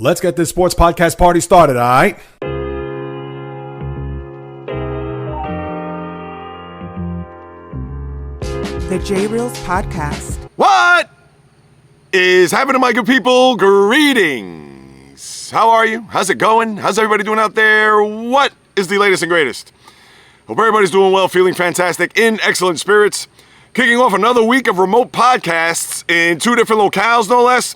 Let's get this sports podcast party started, all right? The J Reels Podcast. What is happening, my good people? Greetings. How are you? How's it going? How's everybody doing out there? What is the latest and greatest? Hope everybody's doing well, feeling fantastic, in excellent spirits. Kicking off another week of remote podcasts in 2 different locales, no less.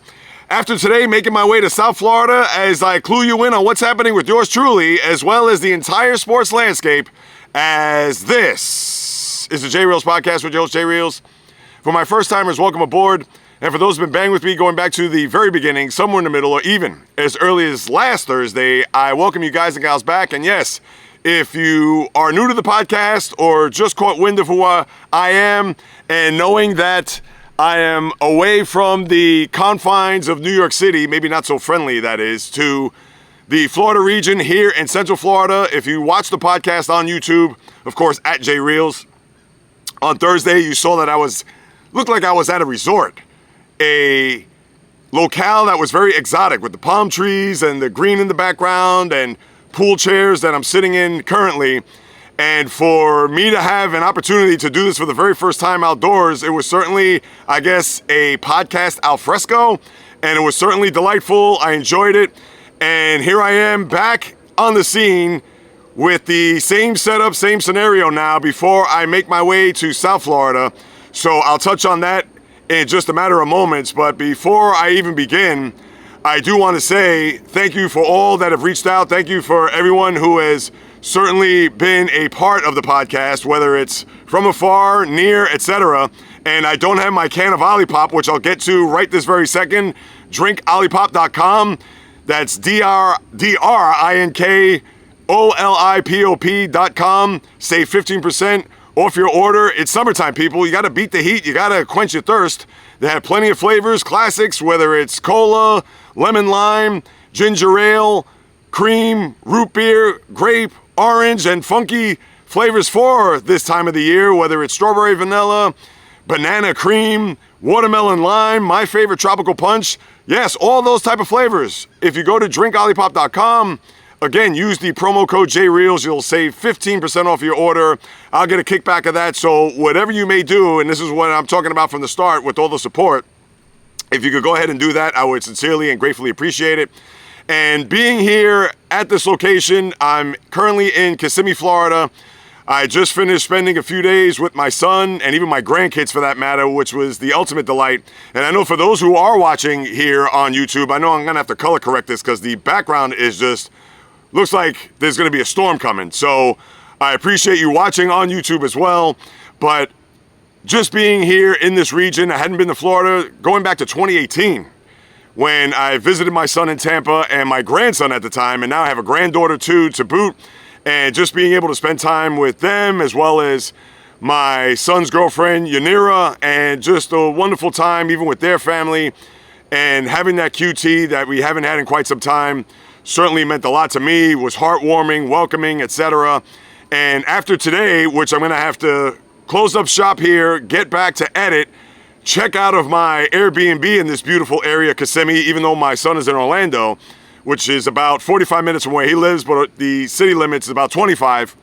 After today, making my way to South Florida as I clue you in on what's happening with yours truly, as well as the entire sports landscape, as this is the J Reels Podcast with your host, J Reels. For my first timers, welcome aboard. And for those who've been banging with me going back to the very beginning, somewhere in the middle, or even as early as last Thursday, I welcome you guys and gals back. And yes, if you are new to the podcast or just caught wind of who I am, and knowing that I am away from the confines of New York City, maybe not so friendly, that is, to the Florida region here in Central Florida. If you watch the podcast on YouTube, of course, at J Reels, on Thursday, you saw that looked like I was at a resort, a locale that was very exotic with the palm trees and the green in the background and pool chairs that I'm sitting in currently. And for me to have an opportunity to do this for the very first time outdoors, it was certainly, I guess, a podcast al fresco, and it was certainly delightful. I enjoyed it. And here I am back on the scene with the same setup, same scenario now before I make my way to South Florida. So I'll touch on that in just a matter of moments. But before I even begin, I do want to say thank you for all that have reached out. Thank you for everyone who has certainly been a part of the podcast, whether it's from afar, near, etc. And I don't have my can of OLIPOP, which I'll get to right this very second. DrinkOLIPOP.com. That's DRINKOLIPOP.com. Save 15% off your order. It's summertime, people. You got to beat the heat. You got to quench your thirst. They have plenty of flavors, classics, whether it's cola, lemon lime, ginger ale, cream, root beer, grape, orange, and funky flavors for this time of the year, whether it's strawberry vanilla, banana cream, watermelon lime, my favorite tropical punch. Yes, all those type of flavors. If you go to drinkolipop.com, again, use the promo code JReels. You'll save 15% off your order. I'll get a kickback of that. So whatever you may do, and this is what I'm talking about from the start with all the support, if you could go ahead and do that, I would sincerely and gratefully appreciate it. And being here at this location, I'm currently in Kissimmee, Florida. I just finished spending a few days with my son and even my grandkids for that matter, which was the ultimate delight. And I know for those who are watching here on YouTube, I know I'm going to have to color correct this because the background is just, looks like there's going to be a storm coming. So I appreciate you watching on YouTube as well. But just being here in this region, I hadn't been to Florida going back to 2018. When I visited my son in Tampa and my grandson at the time, and now I have a granddaughter too to boot, and just being able to spend time with them as well as my son's girlfriend, Yanira, and just a wonderful time even with their family, and having that QT that we haven't had in quite some time certainly meant a lot to me, was heartwarming, welcoming, etc. And after today, which I'm going to have to close up shop here, get back to edit, check out of my Airbnb in this beautiful area, Kissimmee, even though my son is in Orlando, which is about 45 minutes from where he lives, but the city limit is about 25.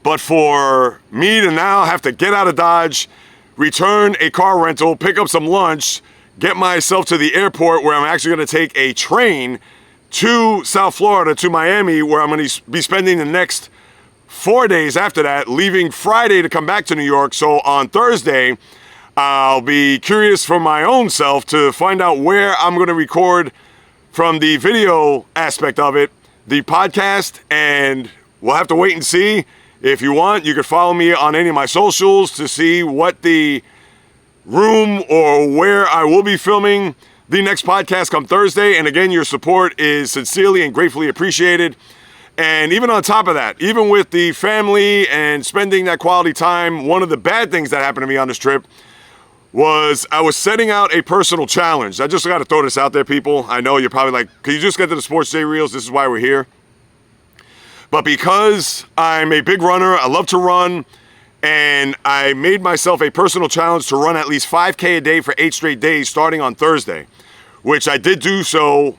But for me to now have to get out of Dodge, return a car rental, pick up some lunch, get myself to the airport where I'm actually going to take a train to South Florida, to Miami, where I'm going to be spending the next 4 days after that, leaving Friday to come back to New York. So on Thursday, I'll be curious for my own self to find out where I'm going to record from the video aspect of it, the podcast, and we'll have to wait and see. If you want, you could follow me on any of my socials to see what the room or where I will be filming the next podcast come Thursday. And again, your support is sincerely and gratefully appreciated. And even on top of that, even with the family and spending that quality time, one of the bad things that happened to me on this trip was I was setting out a personal challenge. I just got to throw this out there, people. I know you're probably like, can you just get to the Sports J Reels? This is why we're here. But because I'm a big runner, I love to run, and I made myself a personal challenge to run at least 5K a day for 8 straight days starting on Thursday, which I did do so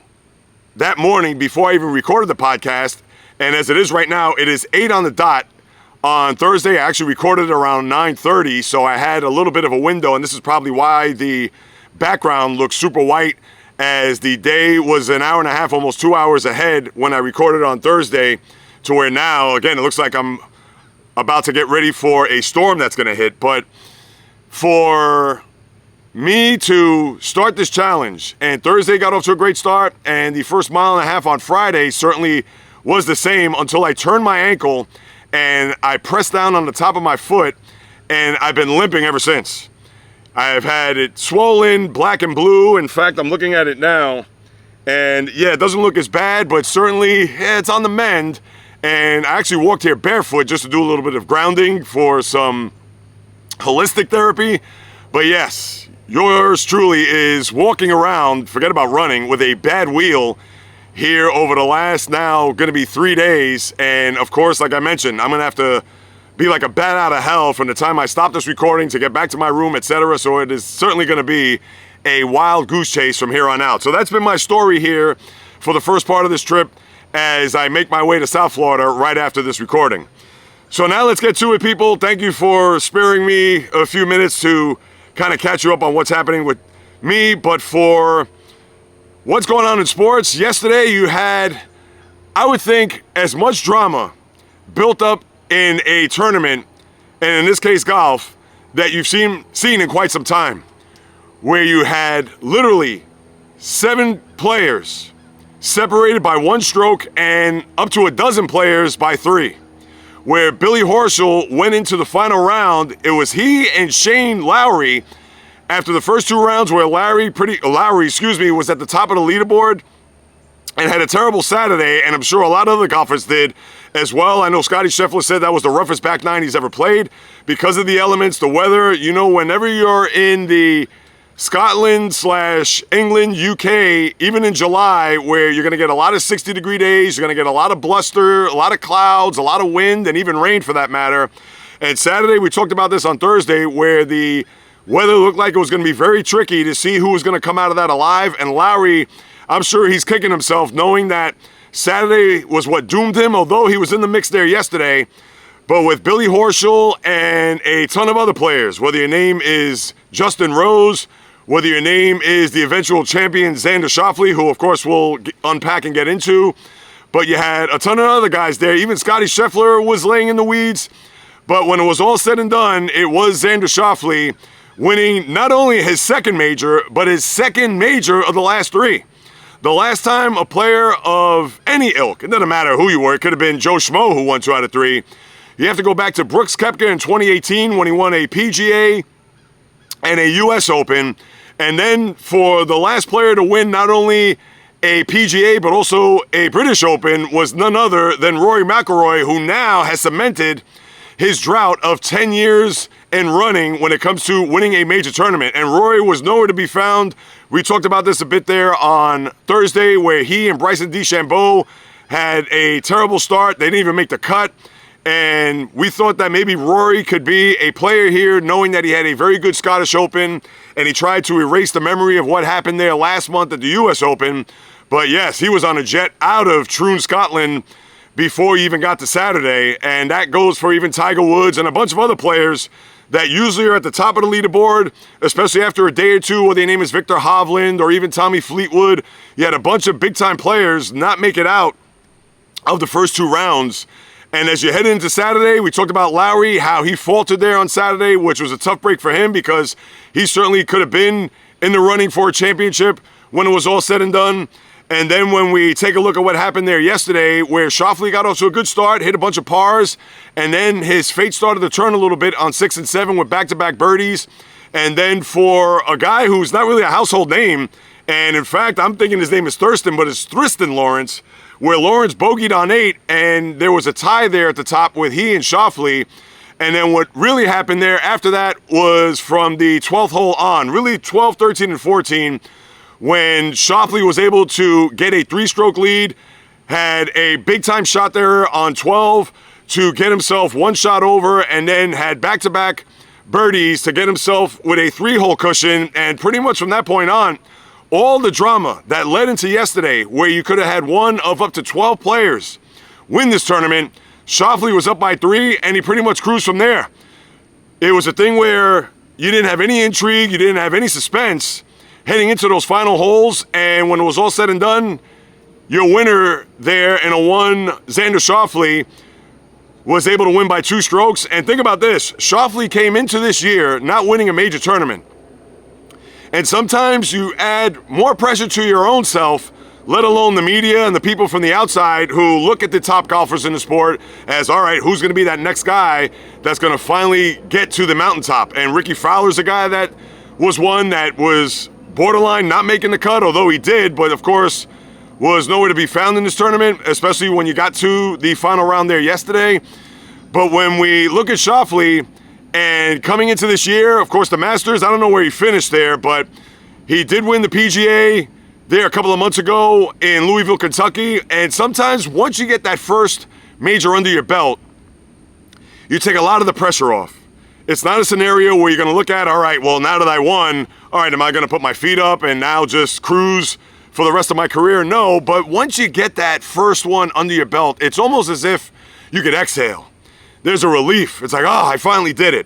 that morning before I even recorded the podcast. And as it is right now, it is 8 on the dot. On Thursday, I actually recorded around 9:30, so I had a little bit of a window, and this is probably why the background looks super white, as the day was an hour and a half, almost 2 hours ahead when I recorded on Thursday, to where now, again, it looks like I'm about to get ready for a storm that's going to hit. But for me to start this challenge, and Thursday got off to a great start, and the first mile and a half on Friday certainly was the same until I turned my ankle and I pressed down on the top of my foot, and I've been limping ever since. I've had it swollen, black and blue. In fact, I'm looking at it now, and yeah, it doesn't look as bad, but certainly it's on the mend. And I actually walked here barefoot just to do a little bit of grounding for some holistic therapy. But yes, yours truly is walking around, forget about running, with a bad wheel here over the last now going to be 3 days. And of course, like I mentioned, I'm going to have to be like a bat out of hell from the time I stop this recording to get back to my room, etc. So it is certainly going to be a wild goose chase from here on out. So that's been my story here for the first part of this trip as I make my way to South Florida right after this recording. So now let's get to it, people. Thank you for sparing me a few minutes to kind of catch you up on what's happening with me. But for what's going on in sports, yesterday you had, I would think, as much drama built up in a tournament, and in this case golf, that you've seen in quite some time, where you had literally 7 players separated by 1 stroke and up to a dozen players by 3. Where Billy Horschel went into the final round, it was he and Shane Lowry after the first 2 rounds, where Lowry was at the top of the leaderboard and had a terrible Saturday, and I'm sure a lot of other golfers did as well. I know Scottie Scheffler said that was the roughest back 9 he's ever played because of the elements, the weather. You know, whenever you're in the Scotland/England, UK, even in July, where you're going to get a lot of 60-degree days, you're going to get a lot of bluster, a lot of clouds, a lot of wind, and even rain for that matter. And Saturday, we talked about this on Thursday, where the weather looked like it was going to be very tricky to see who was going to come out of that alive. And Lowry, I'm sure he's kicking himself knowing that Saturday was what doomed him, although he was in the mix there yesterday. But with Billy Horschel and a ton of other players, whether your name is Justin Rose, whether your name is the eventual champion Xander Schauffele, who of course we'll unpack and get into, but you had a ton of other guys there. Even Scottie Scheffler was laying in the weeds. But when it was all said and done, it was Xander Schauffele winning not only his second major, but his second major of the last 3. The last time a player of any ilk, it doesn't matter who you were, it could have been Joe Schmo who won 2 out of 3. You have to go back to Brooks Koepka in 2018 when he won a PGA and a US Open. And then for the last player to win not only a PGA but also a British Open was none other than Rory McIlroy, who now has cemented his drought of 10 years and running when it comes to winning a major tournament. And Rory was nowhere to be found. We talked about this a bit there on Thursday, where he and Bryson DeChambeau had a terrible start. They didn't even make the cut. And we thought that maybe Rory could be a player here, knowing that he had a very good Scottish Open, and he tried to erase the memory of what happened there last month at the US Open. But yes, he was on a jet out of Troon, Scotland before he even got to Saturday. And that goes for even Tiger Woods and a bunch of other players that usually are at the top of the leaderboard, especially after a day or two, whether your name is Victor Hovland or even Tommy Fleetwood. You had a bunch of big-time players not make it out of the first 2 rounds. And as you head into Saturday, we talked about Lowry, how he faltered there on Saturday, which was a tough break for him because he certainly could have been in the running for a championship when it was all said and done. And then when we take a look at what happened there yesterday, where Schauffele got off to a good start, hit a bunch of pars, and then his fate started to turn a little bit on 6 and 7 with back-to-back birdies. And then for a guy who's not really a household name, and in fact, I'm thinking his name is Thurston, but it's Tristan Lawrence, where Lawrence bogeyed on 8, and there was a tie there at the top with he and Schauffele. And then what really happened there after that was from the 12th hole on, really 12, 13, and 14, when Schauffele was able to get a 3-stroke lead, had a big-time shot there on 12 to get himself 1 shot over, and then had back-to-back birdies to get himself with a 3-hole cushion. And pretty much from that point on, all the drama that led into yesterday, where you could have had one of up to 12 players win this tournament, Schauffele was up by 3, and he pretty much cruised from there. It was a thing where you didn't have any intrigue, you didn't have any suspense heading into those final holes, and when it was all said and done, your winner there in a 1, Xander Schauffele, was able to win by 2 strokes. And think about this, Schauffele came into this year not winning a major tournament. And sometimes you add more pressure to your own self, let alone the media and the people from the outside who look at the top golfers in the sport as, all right, who's going to be that next guy that's going to finally get to the mountaintop? And Ricky Fowler's a guy that was one that was borderline not making the cut, although he did, but of course was nowhere to be found in this tournament, especially when you got to the final round there yesterday. But when we look at Schauffele, and coming into this year, of course, the Masters, I don't know where he finished there, but he did win the PGA there a couple of months ago in Louisville, Kentucky. And sometimes once you get that first major under your belt, you take a lot of the pressure off. It's not a scenario where you're going to look at, all right, well, now that I won, all right, am I going to put my feet up and now just cruise for the rest of my career? No, but once you get that first one under your belt, it's almost as if you could exhale. There's a relief. It's like, oh, I finally did it.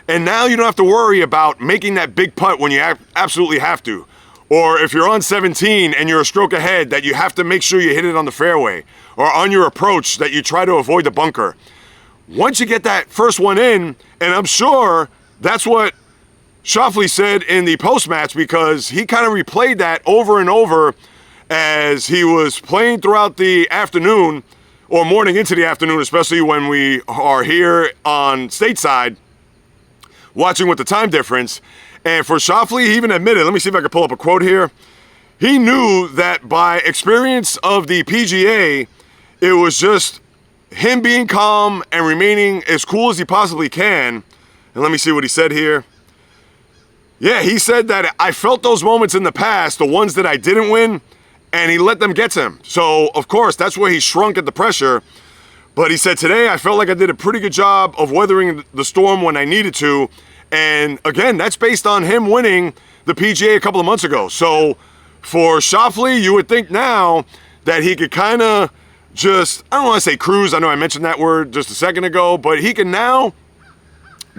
And now you don't have to worry about making that big putt when you absolutely have to. Or if you're on 17 and you're a stroke ahead, that you have to make sure you hit it on the fairway. Or on your approach, that you try to avoid the bunker. Once you get that first one in, and I'm sure that's what Schauffele said in the post-match, because he kind of replayed that over and over as he was playing throughout the afternoon, or morning into the afternoon, especially when we are here on stateside, watching with the time difference. And for Schauffele, he even admitted, let me see if I can pull up a quote here. He knew that by experience of the PGA, it was just him being calm and remaining as cool as he possibly can. And let me see what he said here. Yeah, he said that I felt those moments in the past, the ones that I didn't win, and he let them get to him. So, of course, that's where he shrunk at the pressure. But he said, today I felt like I did a pretty good job of weathering the storm when I needed to. And again, that's based on him winning the PGA a couple of months ago. So for Schauffele, you would think now that he could kind of just, I don't want to say cruise, I know I mentioned that word just a second ago, but he can now,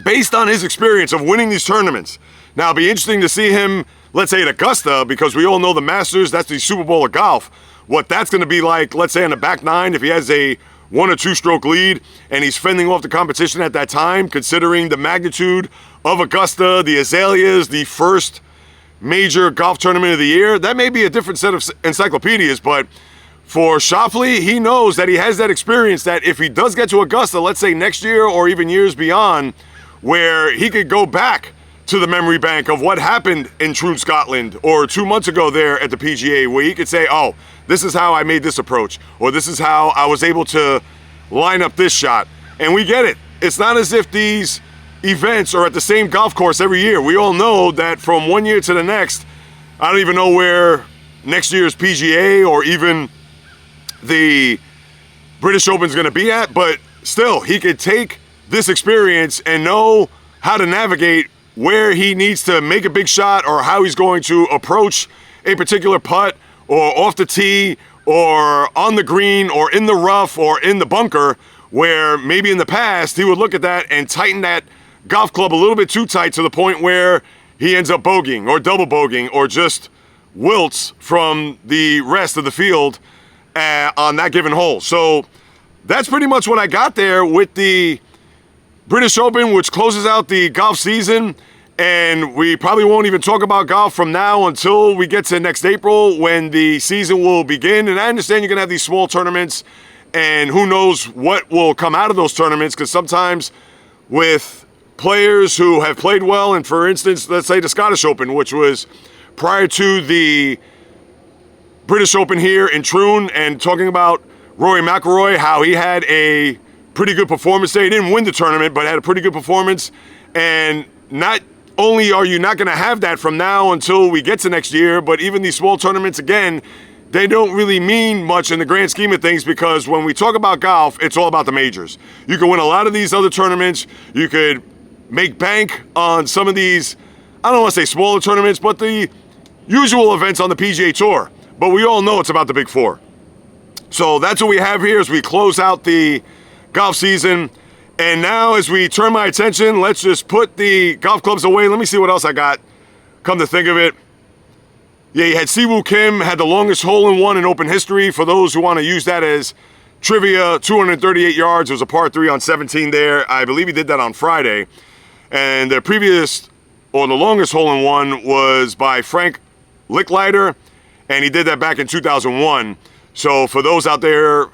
based on his experience of winning these tournaments, now it'll be interesting to see him, let's say at Augusta, because we all know the Masters, that's the Super Bowl of golf, what that's going to be like, let's say on the back nine, if he has a 1 or 2 stroke lead and he's fending off the competition at that time, considering the magnitude of Augusta, the azaleas, the first major golf tournament of the year. That may be a different set of encyclopedias, but for Schauffele, he knows that he has that experience that if he does get to Augusta, let's say next year or even years beyond, where he could go back to the memory bank of what happened in Troon, Scotland, or 2 months ago there at the PGA, where he could say, oh, this is how I made this approach, or this is how I was able to line up this shot. And we get it. It's not as if these events are at the same golf course every year. We all know that from one year to the next, I don't even know where next year's PGA or even the British Open is going to be at, but still, he could take this experience and know how to navigate where he needs to make a big shot or how he's going to approach a particular putt or off the tee or on the green or in the rough or in the bunker, where maybe in the past he would look at that and tighten that golf club a little bit too tight to the point where he ends up bogeying or double bogeying or just wilts from the rest of the field on that given hole. So that's pretty much what I got there with the British Open, which closes out the golf season. And we probably won't even talk about golf from now until we get to next April when the season will begin. And I understand you're going to have these small tournaments, and who knows what will come out of those tournaments, because sometimes with players who have played well, and for instance, let's say the Scottish Open, which was prior to the British Open here in Troon, and talking about Rory McIlroy, how he had a pretty good performance there. He didn't win the tournament, but had a pretty good performance. And not only are you not going to have that from now until we get to next year, but even these small tournaments, again, they don't really mean much in the grand scheme of things, because when we talk about golf, it's all about the majors. You can win a lot of these other tournaments. You could make bank on some of these, I don't want to say smaller tournaments, but the usual events on the PGA Tour. But we all know it's about the Big Four. So that's what we have here as we close out the golf season. And now as we turn my attention, let's just put the golf clubs away. Let me see what else I got. Come to think of it. Yeah, you had Siwoo Kim, had the longest hole-in-one in Open history. For those who want to use that as trivia, 238 yards. It was a par 3 on 17 there. I believe he did that on Friday. And the longest hole-in-one was by Frank Licklider, and he did that back in 2001. So for those out there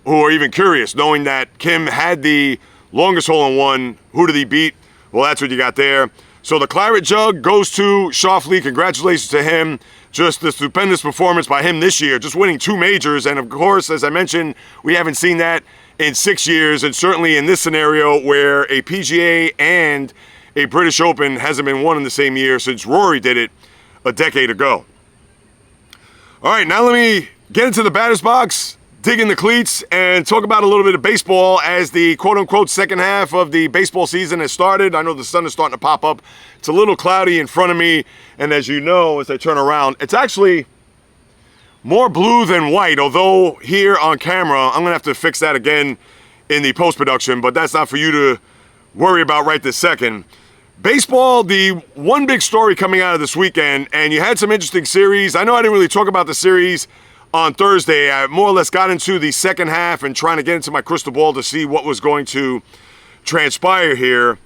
who are even curious, knowing that Kim had the longest hole-in-one, who did he beat? Well, that's what you got there. So the Claret Jug goes to Schauffele. Congratulations to him. Just the stupendous performance by him this year, just winning 2 majors. And of course, as I mentioned, we haven't seen that in 6 years. And certainly in this scenario where a PGA and a British Open hasn't been won in the same year since Rory did it a decade ago. All right, now let me get into the batter's box, dig in the cleats, and talk about a little bit of baseball as the quote-unquote second half of the baseball season has started. I know the sun is starting to pop up. It's a little cloudy in front of me, and as you know, as I turn around, it's actually more blue than white, although here on camera, I'm going to have to fix that again in the post-production, but that's not for you to worry about right this second. Baseball, the one big story coming out of this weekend, and you had some interesting series. I know I didn't really talk about the series on Thursday. I more or less got into the second half and trying to get into my crystal ball to see what was going to transpire here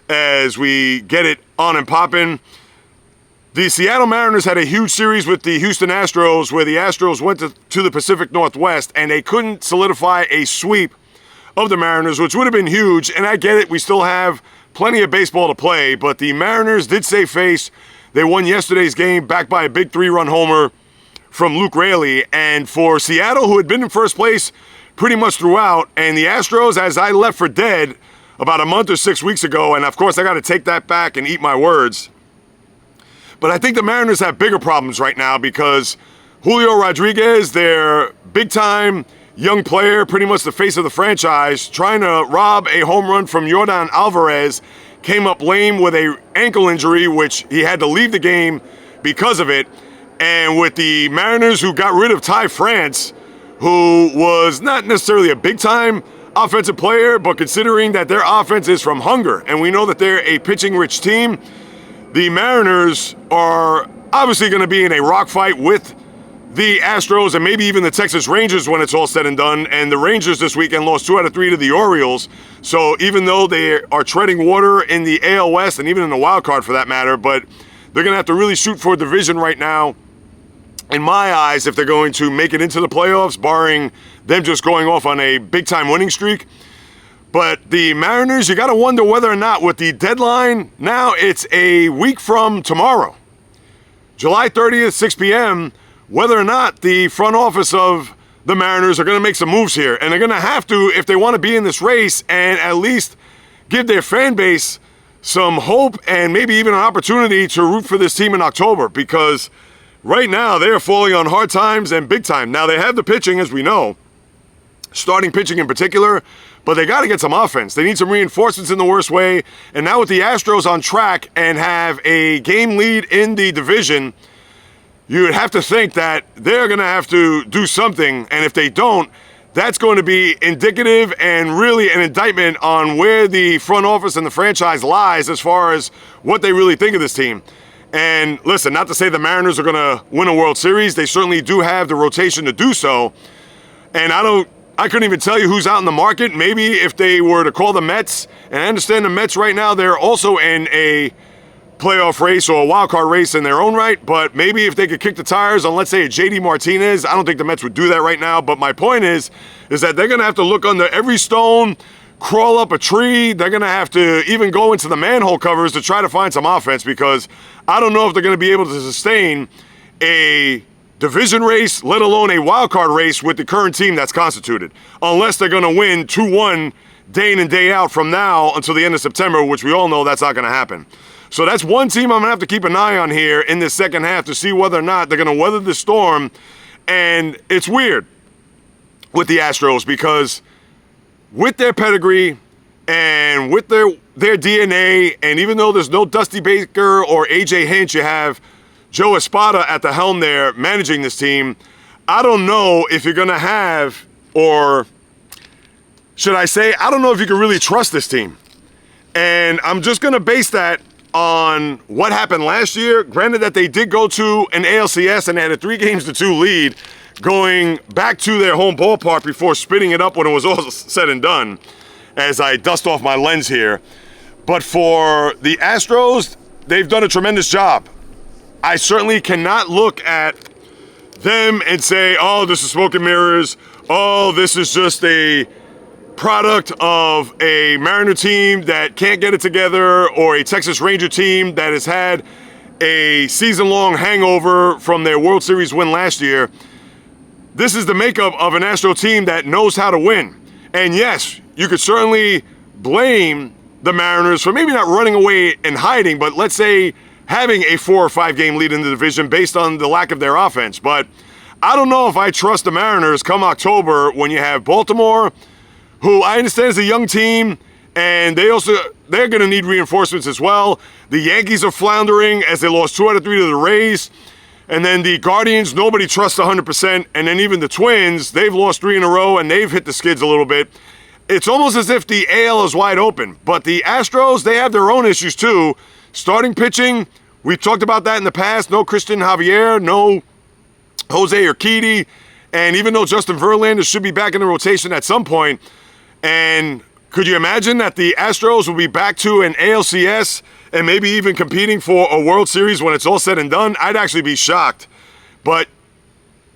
as we get it on and popping. The Seattle Mariners had a huge series with the Houston Astros where the Astros went to the Pacific Northwest and they couldn't solidify a sweep of the Mariners, which would have been huge. And I get it, we still have plenty of baseball to play, but the Mariners did save face. They won yesterday's game backed by a big 3-run homer from Luke Raley. And for Seattle, who had been in first place pretty much throughout, and the Astros, as I left for dead about a month or 6 weeks ago, and of course I got to take that back and eat my words, but I think the Mariners have bigger problems right now because Julio Rodriguez, their big-time young player, pretty much the face of the franchise, trying to rob a home run from Yordan Alvarez, came up lame with an ankle injury, which he had to leave the game because of it. And with the Mariners, who got rid of Ty France, who was not necessarily a big-time offensive player, but considering that their offense is from hunger, and we know that they're a pitching-rich team, the Mariners are obviously going to be in a rock fight with the Astros and maybe even the Texas Rangers when it's all said and done. And the Rangers this weekend lost 2 out of 3 to the Orioles. So even though they are treading water in the AL West and even in the wild card for that matter, but they're going to have to really shoot for a division right now, in my eyes, if they're going to make it into the playoffs, barring them just going off on a big-time winning streak. But the Mariners, you got to wonder whether or not with the deadline, now it's a week from tomorrow, July 30th, 6 p.m., whether or not the front office of the Mariners are going to make some moves here. And they're going to have to if they want to be in this race and at least give their fan base some hope and maybe even an opportunity to root for this team in October, because right now they are falling on hard times and big time. Now they have the pitching, as we know, starting pitching in particular, but they got to get some offense. They need some reinforcements in the worst way. And now with the Astros on track and have a game lead in the division, you would have to think that they're going to have to do something. And if they don't, that's going to be indicative and really an indictment on where the front office and the franchise lies as far as what they really think of this team. And listen, not to say the Mariners are going to win a World Series. They certainly do have the rotation to do so. And I couldn't even tell you who's out in the market. Maybe if they were to call the Mets, and I understand the Mets right now, they're also in a playoff race or a wild card race in their own right, but maybe if they could kick the tires on, let's say, a JD Martinez. I don't think the Mets would do that right now, but my point is that they're going to have to look under every stone, crawl up a tree. They're going to have to even go into the manhole covers to try to find some offense, because I don't know if they're going to be able to sustain a division race, let alone a wild card race with the current team that's constituted, unless they're going to win 2-1 day in and day out from now until the end of September, which we all know that's not going to happen. So that's one team I'm going to have to keep an eye on here in this second half to see whether or not they're going to weather the storm. And it's weird with the Astros because with their pedigree and with their DNA, and even though there's no Dusty Baker or AJ Hinch, you have Joe Espada at the helm there managing this team, I don't know if you're going to have, or should I say, I don't know if you can really trust this team. And I'm just going to base that on what happened last year. Granted that they did go to an ALCS and they had a 3-2 lead going back to their home ballpark before spinning it up when it was all said and done, as I dust off my lens here. But for the Astros, they've done a tremendous job. I certainly cannot look at them and say, oh, this is smoke and mirrors. Oh, this is just a product of a Mariner team that can't get it together, or a Texas Ranger team that has had a season-long hangover from their World Series win last year. This is the makeup of an Astro team that knows how to win. And yes, you could certainly blame the Mariners for maybe not running away and hiding, but let's say having a 4 or 5 game lead in the division based on the lack of their offense. But I don't know if I trust the Mariners come October when you have Baltimore, who I understand is a young team, and they're going to need reinforcements as well. The Yankees are floundering as they lost 2 out of 3 to the Rays. And then the Guardians, nobody trusts 100%. And then even the Twins, they've lost 3 in a row, and they've hit the skids a little bit. It's almost as if the AL is wide open. But the Astros, they have their own issues too. Starting pitching, we've talked about that in the past. No Christian Javier, no Jose Urquidy. And even though Justin Verlander should be back in the rotation at some point, and could you imagine that the Astros will be back to an ALCS and maybe even competing for a World Series when it's all said and done? I'd actually be shocked. But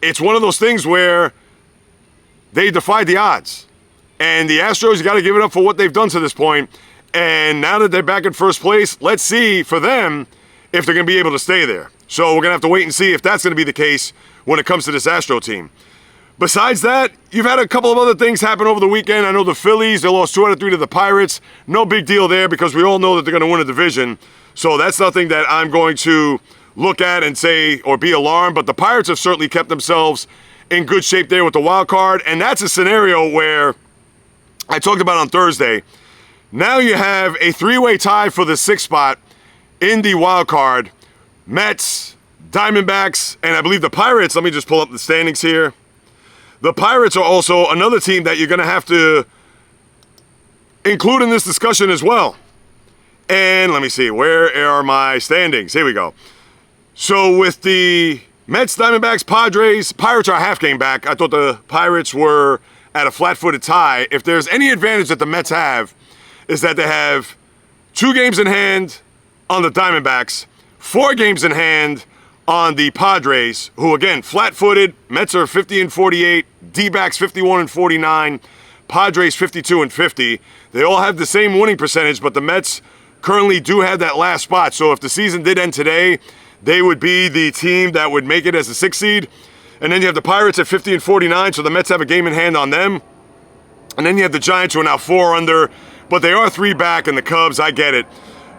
it's one of those things where they defied the odds. And the Astros, you got to give it up for what they've done to this point. And now that they're back in first place, let's see for them if they're going to be able to stay there. So we're going to have to wait and see if that's going to be the case when it comes to this Astro team. Besides that, you've had a couple of other things happen over the weekend. I know the Phillies, they lost 2 out of 3 to the Pirates. No big deal there because we all know that they're going to win a division. So that's nothing that I'm going to look at and say or be alarmed. But the Pirates have certainly kept themselves in good shape there with the wild card. And that's a scenario where I talked about on Thursday. Now you have a 3-way tie for the 6th spot in the wild card. Mets, Diamondbacks, and I believe the Pirates. Let me just pull up the standings here. The Pirates are also another team that you're going to have to include in this discussion as well. And let me see, where are my standings? Here we go. So with the Mets, Diamondbacks, Padres, Pirates are a half game back. I thought the Pirates were at a flat-footed tie. If there's any advantage that the Mets have, is that they have 2 games in hand on the Diamondbacks, 4 games in hand on the Padres, who again, flat-footed. Mets are 50-48, D-backs 51-49, Padres 52-50. They all have the same winning percentage, but the Mets currently do have that last spot. So if the season did end today, they would be the team that would make it as a 6th seed. And then you have the Pirates at 50-49, so the Mets have a game in hand on them. And then you have the Giants, who are now 4 under, but they are 3 back, and the Cubs, I get it.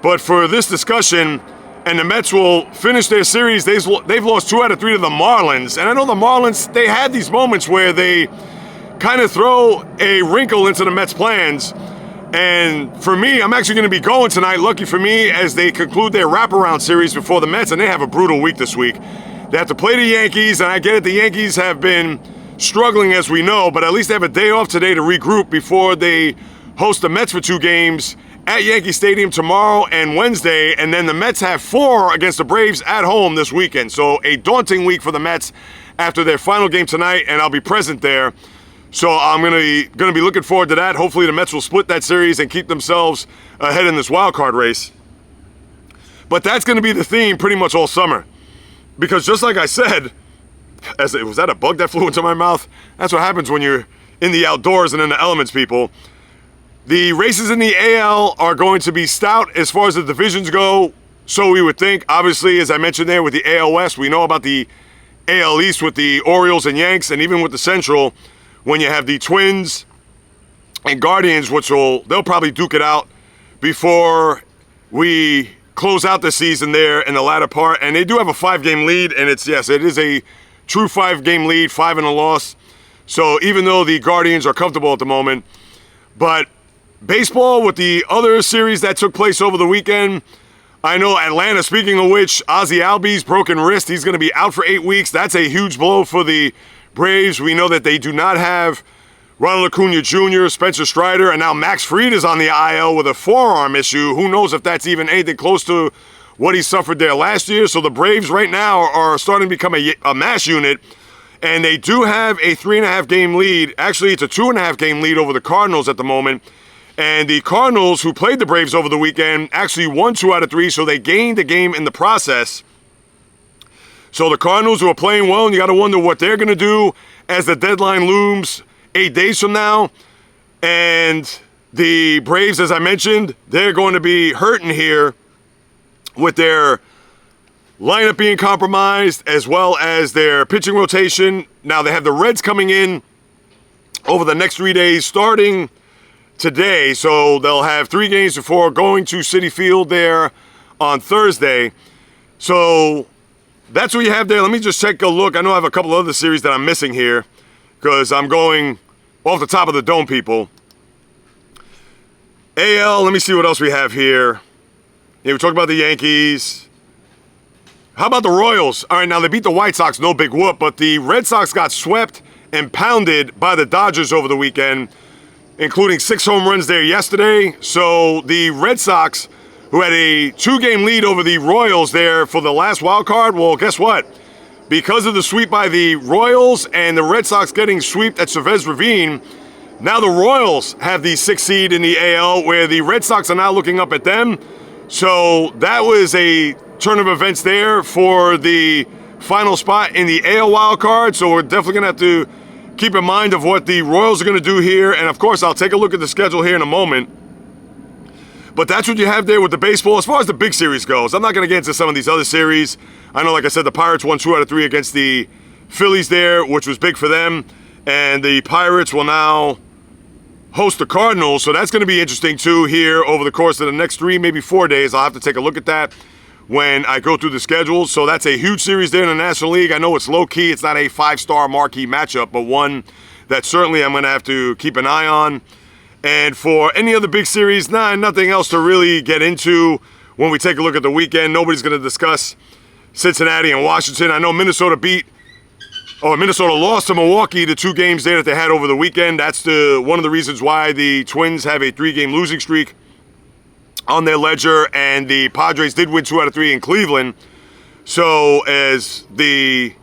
But for this discussion, and the Mets will finish their series, they've lost 2 out of 3 to the Marlins. And I know the Marlins, they had these moments where they kind of throw a wrinkle into the Mets' plans. And for me, I'm actually going to be going tonight, lucky for me, as they conclude their wraparound series before the Mets, and they have a brutal week this week. They have to play the Yankees, and I get it, the Yankees have been struggling, as we know, but at least they have a day off today to regroup before they host the Mets for 2 games at Yankee Stadium tomorrow and Wednesday, and then the Mets have 4 against the Braves at home this weekend. So a daunting week for the Mets after their final game tonight, and I'll be present there. So I'm going to be looking forward to that. Hopefully the Mets will split that series and keep themselves ahead in this wild card race. But that's going to be the theme pretty much all summer. Because just like I said, was that a bug that flew into my mouth? That's what happens when you're in the outdoors and in the elements, people. The races in the AL are going to be stout as far as the divisions go, so we would think. Obviously, as I mentioned there with the AL West, we know about the AL East with the Orioles and Yanks, and even with the Central, when you have the Twins and Guardians, they'll probably duke it out before we close out the season there in the latter part. And they do have a 5-game lead, and it is a true 5-game lead, 5 and a loss. So even though the Guardians are comfortable at the moment, but baseball with the other series that took place over the weekend, I know Atlanta, speaking of which, Ozzie Albies, broken wrist. He's going to be out for 8 weeks. That's a huge blow for the Braves. We know that they do not have Ronald Acuna Jr., Spencer Strider, and now Max Fried is on the IL with a forearm issue. Who knows if that's even anything close to what he suffered there last year. So the Braves right now are starting to become a mash unit, and they do have a 3.5 game lead. Actually, it's a 2.5 game lead over the Cardinals at the moment. And the Cardinals, who played the Braves over the weekend, actually won 2 out of 3, so they gained the game in the process. So the Cardinals, who are playing well, and you got to wonder what they're going to do as the deadline looms 8 days from now. And the Braves, as I mentioned, they're going to be hurting here with their lineup being compromised, as well as their pitching rotation. Now they have the Reds coming in over the next 3 days, starting today, so they'll have 3 games before going to Citi Field there on Thursday. So that's what you have there. Let me just take a look. I know I have a couple other series that I'm missing here because I'm going off the top of the dome, people. AL, let me see what else we have here. Yeah, we talked about the Yankees. How about the Royals? All right, now they beat the White Sox, no big whoop, but the Red Sox got swept and pounded by the Dodgers over the weekend, including 6 home runs there yesterday. So the Red Sox, who had a 2-game lead over the Royals there for the last wild card, well, guess what? Because of the sweep by the Royals and the Red Sox getting swept at Chavez Ravine, now the Royals have the 6th seed in the AL, where the Red Sox are now looking up at them. So that was a turn of events there for the final spot in the AL wild card. So we're definitely going to have to keep in mind of what the Royals are going to do here. And, of course, I'll take a look at the schedule here in a moment. But that's what you have there with the baseball. As far as the big series goes, I'm not going to get into some of these other series. I know, like I said, the Pirates won 2 out of 3 against the Phillies there, which was big for them. And the Pirates will now host the Cardinals. So that's going to be interesting, too, here over the course of the next 3, maybe 4 days. I'll have to take a look at that when I go through the schedule. So that's a huge series there in the National League. I know it's low-key. It's not a 5-star marquee matchup, but one that certainly I'm going to have to keep an eye on. And for any other big series, nothing else to really get into when we take a look at the weekend. Nobody's going to discuss Cincinnati and Washington. I know Minnesota lost to Milwaukee, the 2 games there that they had over the weekend. That's one of the reasons why the Twins have a 3-game losing streak on their ledger, and the Padres did win 2 out of 3 in Cleveland. So as the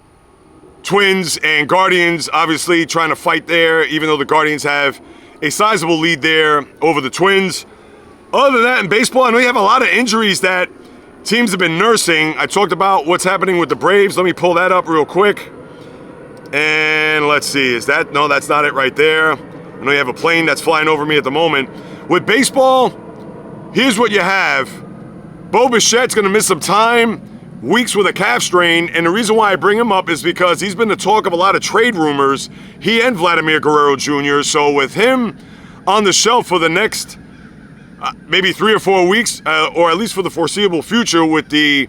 Twins and Guardians obviously trying to fight there, even though the Guardians have a sizable lead there over the Twins. Other than that, in baseball, I know you have a lot of injuries that teams have been nursing. I talked about what's happening with the Braves. Let me pull that up real quick. And let's see, no, that's not it right there. I know you have a plane that's flying over me at the moment. With baseball, here's what you have. Bo Bichette's going to miss some time, weeks with a calf strain, and the reason why I bring him up is because he's been the talk of a lot of trade rumors, he and Vladimir Guerrero Jr., so with him on the shelf for the next maybe 3 or 4 weeks, or at least for the foreseeable future with the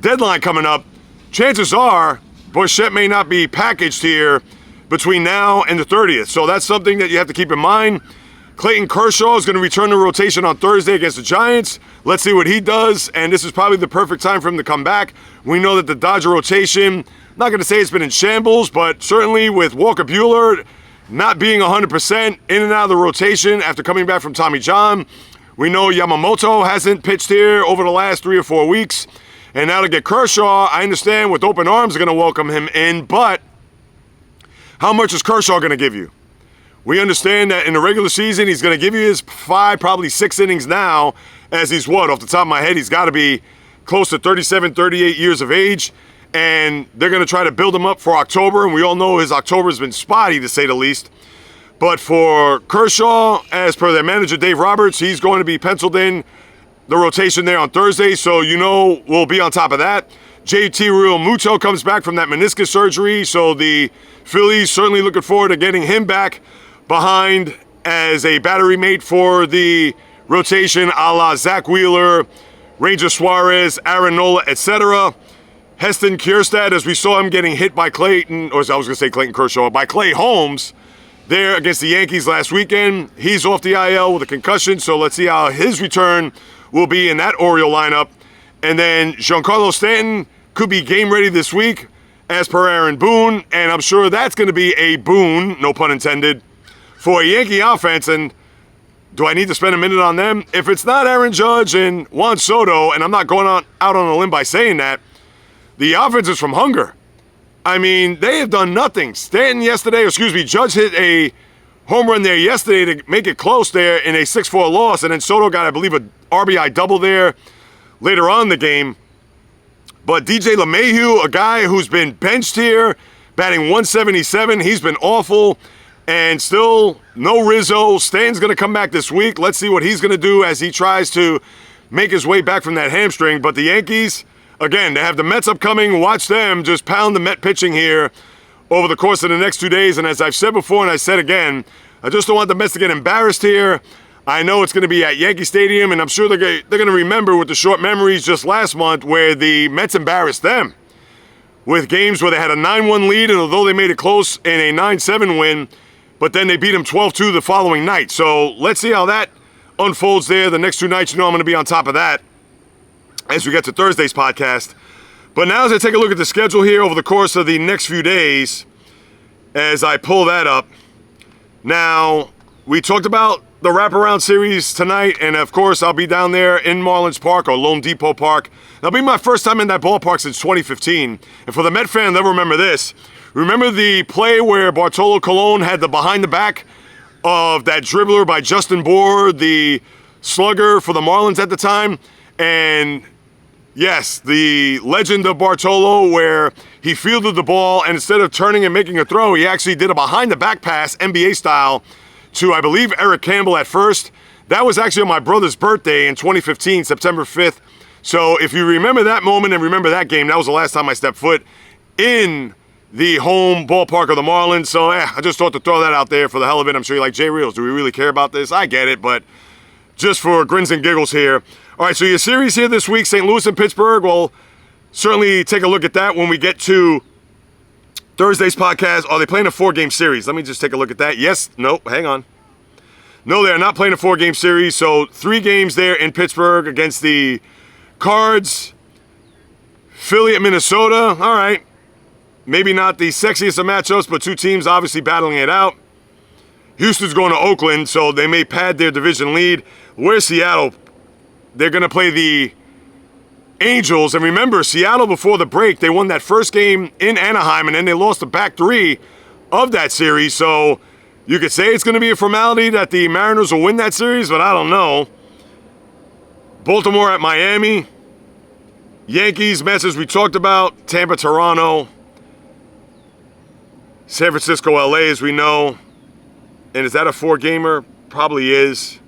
deadline coming up, chances are Bichette may not be packaged here between now and the 30th, so that's something that you have to keep in mind. Clayton Kershaw is going to return to rotation on Thursday against the Giants. Let's see what he does, and this is probably the perfect time for him to come back. We know that the Dodger rotation, not going to say it's been in shambles, but certainly with Walker Buehler not being 100% in and out of the rotation after coming back from Tommy John. We know Yamamoto hasn't pitched here over the last 3 or 4 weeks. And now to get Kershaw, I understand with open arms are going to welcome him in, but how much is Kershaw going to give you? We understand that in the regular season, he's going to give you his 5, probably 6 innings now, as he's off the top of my head, he's got to be close to 37, 38 years of age, and they're going to try to build him up for October, and we all know his October has been spotty, to say the least. But for Kershaw, as per their manager, Dave Roberts, he's going to be penciled in the rotation there on Thursday, so we'll be on top of that. JT Realmuto comes back from that meniscus surgery, so the Phillies certainly looking forward to getting him back behind as a battery mate for the rotation, a la Zach Wheeler, Ranger Suarez, Aaron Nola, etc. Heston Kjerstad, as we saw him getting hit by Clayton Kershaw, by Clay Holmes there against the Yankees last weekend. He's off the IL with a concussion, so let's see how his return will be in that Oriole lineup. And then Giancarlo Stanton could be game ready this week, as per Aaron Boone, and I'm sure that's going to be a boon, no pun intended, for a Yankee offense. And do I need to spend a minute on them? If it's not Aaron Judge and Juan Soto, and I'm not going out on a limb by saying that, the offense is from hunger. I mean, they have done nothing. Judge hit a home run there yesterday to make it close there in a 6-4 loss, and then Soto got, I believe, a RBI double there later on in the game. But DJ LeMahieu, a guy who's been benched here, batting 177, he's been awful. And still no Rizzo. Stanton's going to come back this week. Let's see what he's going to do as he tries to make his way back from that hamstring. But the Yankees, again, they have the Mets upcoming. Watch them just pound the Met pitching here over the course of the next 2 days. And as I've said before and I said again, I just don't want the Mets to get embarrassed here. I know it's going to be at Yankee Stadium, and I'm sure they're going to remember with the short memories just last month where the Mets embarrassed them with games where they had a 9-1 lead, and although they made it close in a 9-7 win, but then they beat them 12-2 the following night. So let's see how that unfolds there. The next 2 nights, I'm going to be on top of that as we get to Thursday's podcast. But now as I take a look at the schedule here over the course of the next few days, as I pull that up. Now, we talked about the wraparound series tonight, and of course, I'll be down there in Marlins Park or Lone Depot Park. That'll be my first time in that ballpark since 2015. And for the Met fan, they'll remember this. Remember the play where Bartolo Colon had the behind the back of that dribbler by Justin Bour, the slugger for the Marlins at the time? And yes, the legend of Bartolo, where he fielded the ball, and instead of turning and making a throw, he actually did a behind the back pass, NBA style, to, I believe, Eric Campbell at first. That was actually on my brother's birthday in 2015, September 5th. So if you remember that moment and remember that game, that was the last time I stepped foot in the home ballpark of the Marlins. So I just thought to throw that out there for the hell of it. I'm sure you're like, Jay Reels, do we really care about this? I get it, but just for grins and giggles here. All right, so your series here this week, St. Louis and Pittsburgh. We'll certainly take a look at that when we get to Thursday's podcast. Are they playing a 4-game series? Let me just take a look at that. Yes, no, hang on. No, they're not playing a 4-game series. So 3 games there in Pittsburgh against the Cards. Philly at Minnesota. All right. Maybe not the sexiest of matchups, but 2 teams obviously battling it out. Houston's going to Oakland, so they may pad their division lead. Where's Seattle? They're going to play the Angels. And remember, Seattle before the break, they won that first game in Anaheim, and then they lost the back 3 of that series. So you could say it's going to be a formality that the Mariners will win that series, but I don't know. Baltimore at Miami. Yankees, Mets, as we talked about. Tampa, Toronto. San Francisco, LA, as we know. And is that a 4-gamer? Probably is.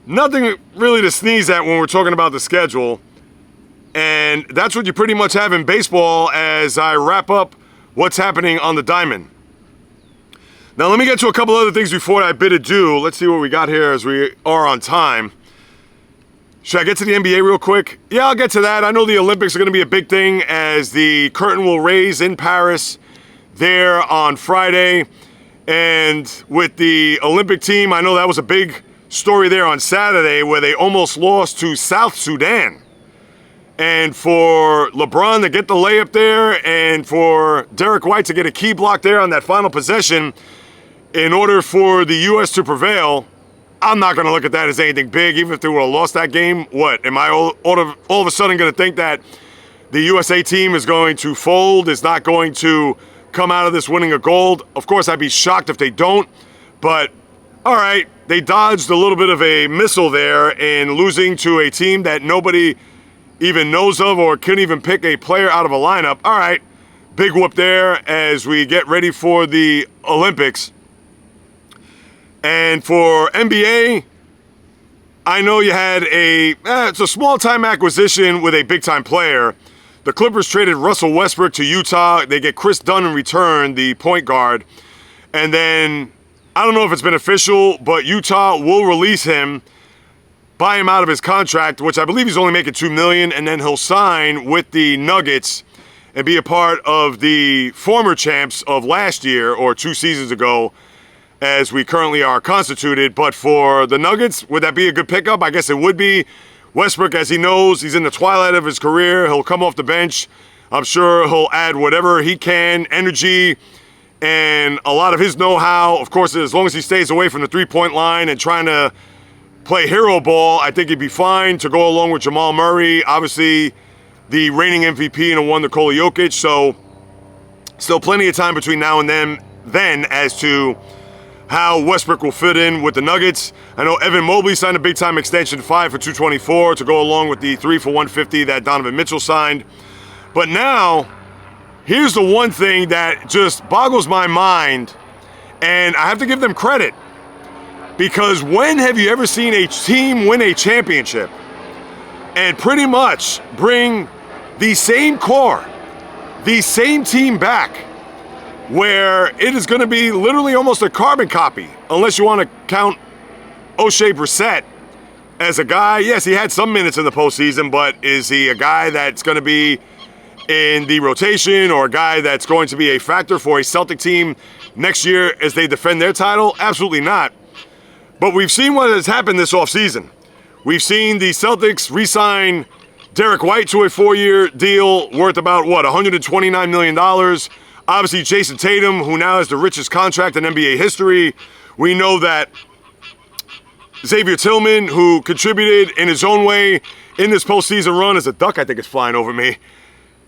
Nothing really to sneeze at when we're talking about the schedule. And that's what you pretty much have in baseball as I wrap up what's happening on the diamond. Now, let me get to a couple other things before I bid adieu. Let's see what we got here as we are on time. Should I get to the NBA real quick? Yeah, I'll get to that. I know the Olympics are going to be a big thing as the curtain will raise in Paris there on Friday. And with the Olympic team, I know that was a big story there on Saturday where they almost lost to South Sudan. And for LeBron to get the layup there and for Derrick White to get a key block there on that final possession in order for the U.S. to prevail, I'm not going to look at that as anything big. Even if they would have lost that game, what? Am I all of a sudden going to think that the USA team is going to fold, is not going to come out of this winning a gold? Of course, I'd be shocked if they don't. But, all right, they dodged a little bit of a missile there in losing to a team that nobody even knows of or couldn't even pick a player out of a lineup. All right, big whoop there as we get ready for the Olympics. And for NBA, I know you had it's a small-time acquisition with a big-time player. The Clippers traded Russell Westbrook to Utah. They get Chris Dunn in return, the point guard. And then, I don't know if it's been official, but Utah will release him, buy him out of his contract, which I believe he's only making $2 million, and then he'll sign with the Nuggets and be a part of the former champs of last year or 2 seasons ago, as we currently are constituted. But for the Nuggets, would that be a good pickup? I guess it would be. Westbrook, as he knows, he's in the twilight of his career. He'll come off the bench. I'm sure he'll add whatever he can, energy, and a lot of his know-how. Of course, as long as he stays away from the three-point line and trying to play hero ball, I think he'd be fine to go along with Jamal Murray. Obviously, the reigning MVP and a one Nikola Jokic. So, still plenty of time between now and then as to how Westbrook will fit in with the Nuggets. I know Evan Mobley signed a big-time extension, 5 for $224, to go along with the 3 for $150 that Donovan Mitchell signed. But now, here's the one thing that just boggles my mind, and I have to give them credit, because when have you ever seen a team win a championship and pretty much bring the same core, the same team back, where it is going to be literally almost a carbon copy, unless you want to count O'Shea Brissett as a guy. Yes, he had some minutes in the postseason, but is he a guy that's going to be in the rotation or a guy that's going to be a factor for a Celtic team next year as they defend their title? Absolutely not. But we've seen what has happened this offseason. We've seen the Celtics re-sign Derrick White to a 4-year deal worth about, $129 million. Obviously, Jayson Tatum, who now has the richest contract in NBA history. We know that Xavier Tillman, who contributed in his own way in this postseason run, as a duck, I think, is flying over me.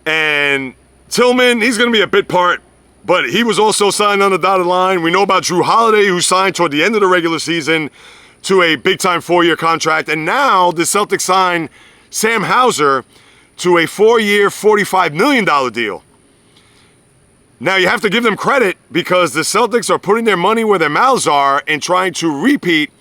And Tillman, he's going to be a bit part, but he was also signed on the dotted line. We know about Jrue Holiday, who signed toward the end of the regular season to a big-time 4-year contract. And now the Celtics signed Sam Hauser to a 4-year, $45 million deal. Now, you have to give them credit because the Celtics are putting their money where their mouths are and trying to repeat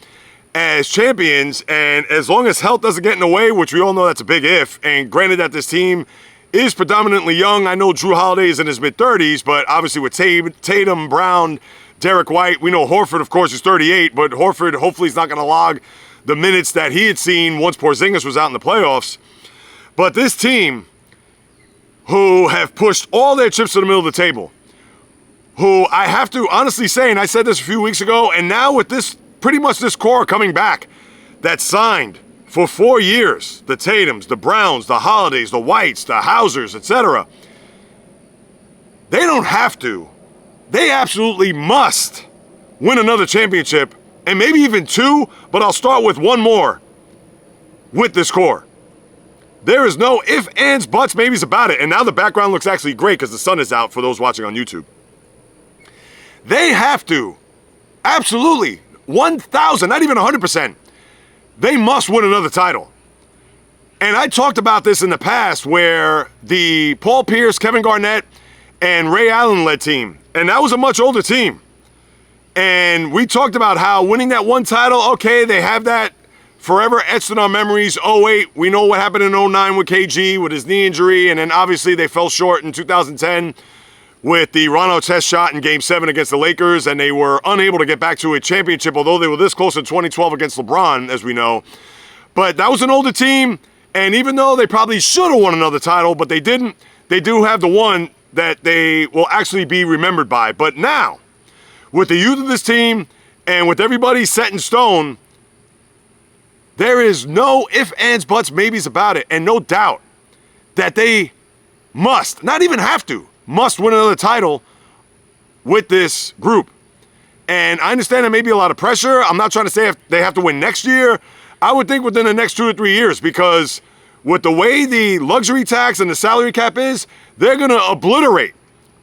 as champions. And as long as health doesn't get in the way, which we all know that's a big if, and granted that this team is predominantly young. I know Jrue Holiday is in his mid-30s, but obviously with Tatum, Brown, Derrick White, we know Horford, of course, is 38, but Horford hopefully is not going to log the minutes that he had seen once Porzingis was out in the playoffs. But this team, who have pushed all their chips to the middle of the table, who I have to honestly say, and I said this a few weeks ago, and now with this, pretty much this core coming back, that signed for 4 years, the Tatums, the Browns, the Holidays, the Whites, the Hausers, etc. They don't have to. They absolutely must win another championship, and maybe even 2, but I'll start with 1 more with this core. There is no ifs, ands, buts, maybes about it. And now the background looks actually great because the sun is out for those watching on YouTube. They have to, absolutely, 1,000, not even 100%, they must win another title. And I talked about this in the past where the Paul Pierce, Kevin Garnett, and Ray Allen led team, and that was a much older team. And we talked about how winning that one title, okay, they have that forever etched in our memories. 08, we know what happened in 09 with KG with his knee injury, and then obviously they fell short in 2010 with the Ron Artest shot in Game 7 against the Lakers, and they were unable to get back to a championship, although they were this close in 2012 against LeBron, as we know. But that was an older team, and even though they probably should have won another title, but they didn't, they do have the one that they will actually be remembered by. But now, with the youth of this team, and with everybody set in stone, there is no ifs, ands, buts, maybes about it, and no doubt that they must, not even have to, must win another title with this group. And I understand there may be a lot of pressure. I'm not trying to say if they have to win next year. I would think within the next 2 or 3 years, because with the way the luxury tax and the salary cap is, they're going to obliterate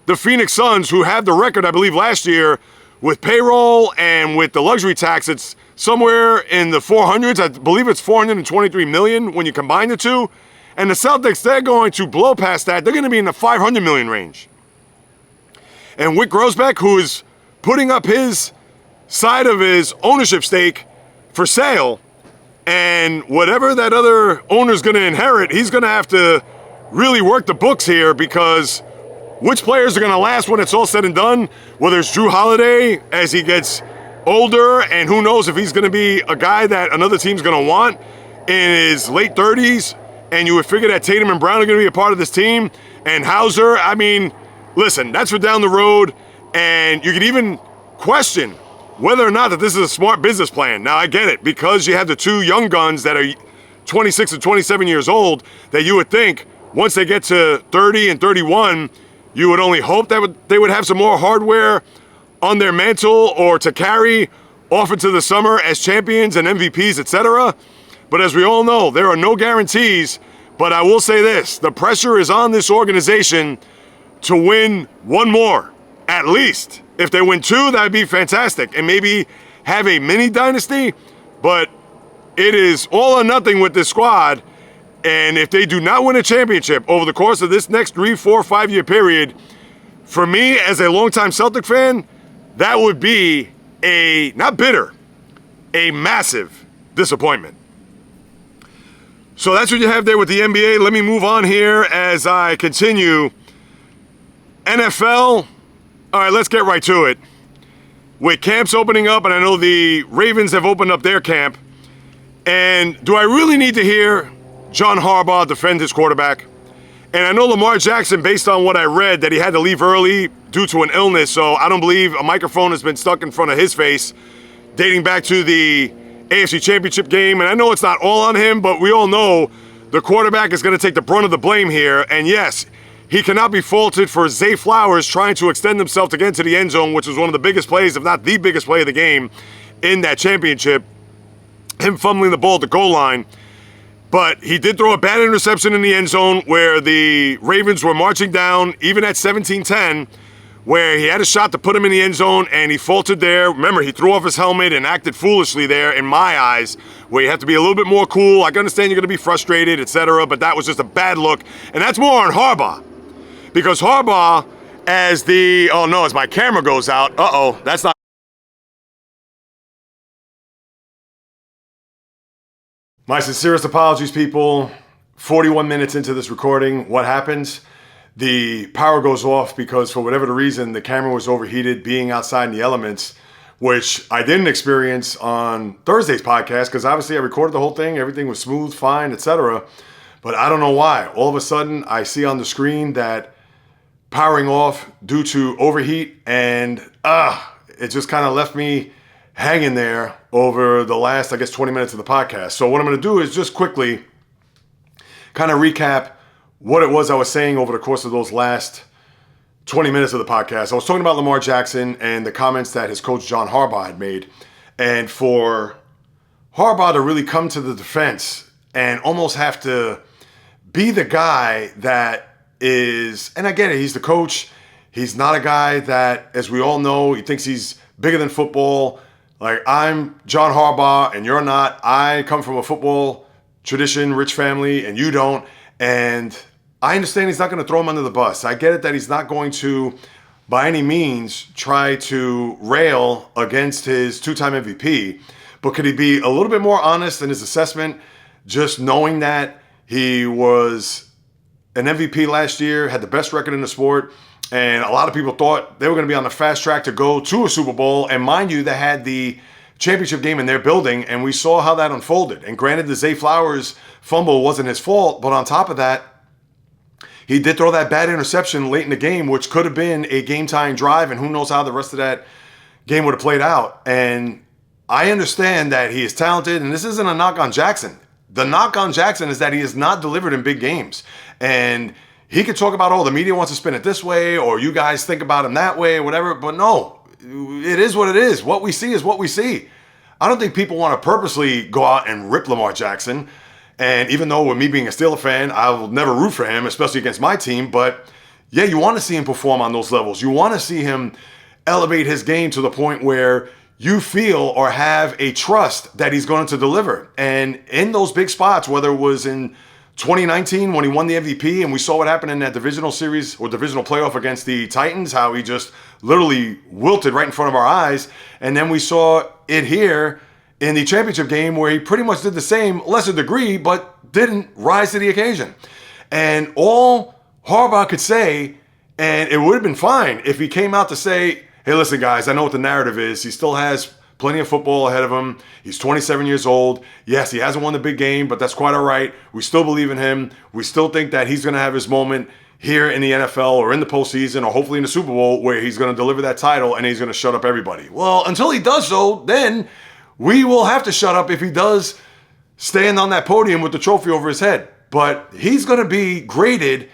the Phoenix Suns, who had the record, I believe, last year with payroll and with the luxury tax. It's somewhere in the 400s. I believe it's $423 million when you combine the two. And the Celtics, they're going to blow past that. They're going to be in the $500 million range. And Wyc Grousbeck, who is putting up his side of his ownership stake for sale, and whatever that other owner's going to inherit, he's going to have to really work the books here, because which players are going to last when it's all said and done, whether it's Jrue Holiday as he gets older, and who knows if he's going to be a guy that another team's going to want in his late 30s, and you would figure that Tatum and Brown are going to be a part of this team, and Hauser, I mean, listen, that's for down the road, and you could even question whether or not that this is a smart business plan. Now, I get it, because you have the two young guns that are 26 or 27 years old that you would think once they get to 30 and 31, you would only hope that they would have some more hardware on their mantle or to carry off into the summer as champions and MVPs, etc. But as we all know, there are no guarantees. But I will say this, the pressure is on this organization to win one more, at least. If they win two, that'd be fantastic. And maybe have a mini dynasty, but it is all or nothing with this squad. And if they do not win a championship over the course of this next 3, 4, 5 year period, for me as a longtime Celtic fan, that would be not bitter, a massive disappointment. So that's what you have there with the NBA. Let me move on here as I continue. NFL, all right, let's get right to it. With camps opening up, and I know the Ravens have opened up their camp, and do I really need to hear John Harbaugh defend his quarterback? And I know Lamar Jackson, based on what I read, that he had to leave early due to an illness, so I don't believe a microphone has been stuck in front of his face dating back to the AFC Championship game. And I know it's not all on him, but we all know the quarterback is going to take the brunt of the blame here. And yes, he cannot be faulted for Zay Flowers trying to extend himself to get into the end zone, which was one of the biggest plays, if not the biggest play of the game in that championship, him fumbling the ball at the goal line. But he did throw a bad interception in the end zone where the Ravens were marching down, even at 17-10, where he had a shot to put him in the end zone, and he faltered there. Remember, he threw off his helmet and acted foolishly there, in my eyes, where you have to be a little bit more cool. I can understand you're going to be frustrated, etc., but that was just a bad look. And that's more on Harbaugh. Because Harbaugh, as my camera goes out, that's not. My sincerest apologies, people. 41 minutes into this recording, what happens? The power goes off because for whatever the reason, the camera was overheated being outside in the elements, which I didn't experience on Thursday's podcast because obviously I recorded the whole thing. Everything was smooth, fine, etc. But I don't know why. All of a sudden, I see on the screen that powering off due to overheat, and it just kind of left me hanging there over the last, 20 minutes of the podcast. So what I'm going to do is just quickly kind of recap what it was I was saying over the course of those last 20 minutes of the podcast. I was talking about Lamar Jackson and the comments that his coach John Harbaugh had made. And for Harbaugh to really come to the defense and almost have to be the guy that is, and I get it, he's the coach. He's not a guy that, as we all know, he thinks he's bigger than football. Like, I'm John Harbaugh and you're not. I come from a football tradition, rich family, and you don't. And I understand he's not going to throw him under the bus. I get it that he's not going to, by any means, try to rail against his two-time MVP. But could he be a little bit more honest in his assessment, just knowing that he was an MVP last year, had the best record in the sport, and a lot of people thought they were going to be on the fast track to go to a Super Bowl. And mind you, they had the championship game in their building, and we saw how that unfolded. And granted, the Zay Flowers fumble wasn't his fault, but on top of that, he did throw that bad interception late in the game, which could have been a game-tying drive, and who knows how the rest of that game would have played out. And I understand that he is talented, and this isn't a knock on Jackson. The knock on Jackson is that he has not delivered in big games. And he could talk about, the media wants to spin it this way, or you guys think about him that way, or whatever, but no, it is what it is. What we see is what we see. I don't think people want to purposely go out and rip Lamar Jackson. And even though with me being a Steelers fan, I will never root for him, especially against my team. But yeah, you want to see him perform on those levels. You want to see him elevate his game to the point where you feel or have a trust that he's going to deliver. And in those big spots, whether it was in 2019 when he won the MVP and we saw what happened in that divisional series or divisional playoff against the Titans, how he just literally wilted right in front of our eyes. And then we saw it here in the championship game where he pretty much did the same, lesser degree, but didn't rise to the occasion. And all Harbaugh could say, and it would have been fine if he came out to say, hey, listen, guys, I know what the narrative is. He still has plenty of football ahead of him. He's 27 years old. Yes, he hasn't won the big game, but that's quite all right. We still believe in him. We still think that he's going to have his moment here in the NFL or in the postseason or hopefully in the Super Bowl where he's going to deliver that title and he's going to shut up everybody. Well, until he does so, then we will have to shut up if he does stand on that podium with the trophy over his head. But he's going to be graded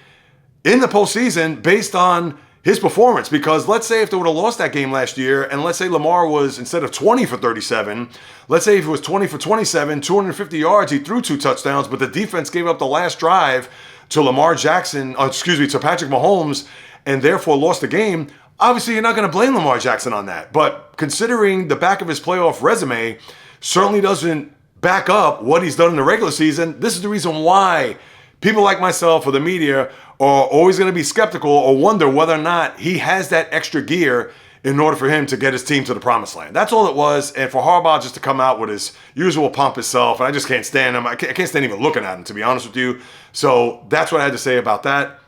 in the postseason based on his performance. Because let's say if they would have lost that game last year, and let's say Lamar was, instead of 20 for 37, let's say if it was 20 for 27, 250 yards, he threw 2 touchdowns, but the defense gave up the last drive to to Patrick Mahomes, and therefore lost the game. Obviously, you're not going to blame Lamar Jackson on that. But considering the back of his playoff resume certainly doesn't back up what he's done in the regular season, this is the reason why people like myself or the media are always going to be skeptical or wonder whether or not he has that extra gear in order for him to get his team to the promised land. That's all it was. And for Harbaugh just to come out with his usual pompous self, and I just can't stand him. I can't stand even looking at him, to be honest with you. So that's what I had to say about that.